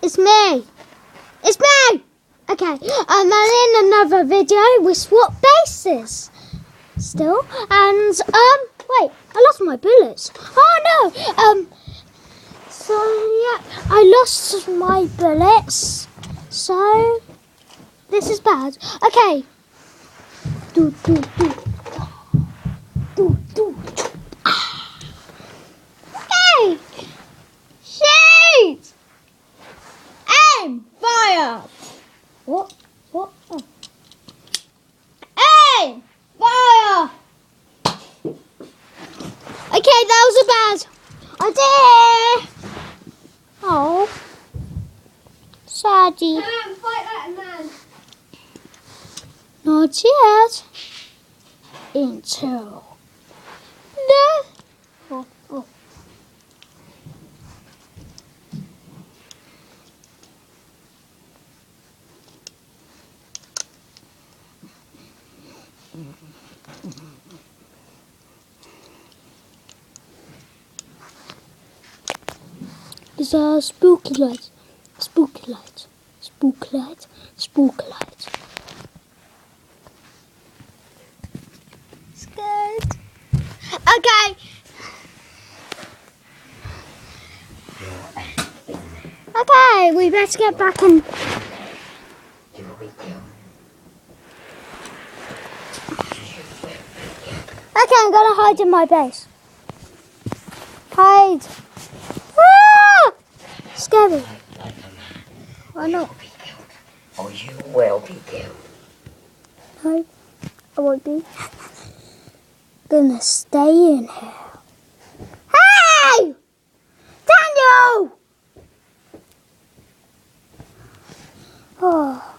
It's me. It's me. Okay. And in another video, we swap bases. Still. And wait. I lost my bullets. Oh no. So yeah, I lost my bullets. So this is bad. Okay. Do. Okay. Shoot! Aim! Fire! What? Oh. Aim! Fire! Okay, that was a bad idea. Oh. Sadie. Fight that man. Not yet. Until. No. Oh. It's a spooky light. Spooky light. Spooky light. Spooky light. It's good. Okay. Okay, we better get back and. Okay, I'm gonna hide in my base. Hide. Ah! Scary. Why not? Oh, you will be killed. No, I won't be. Gonna stay in here. Hey! Daniel! Oh.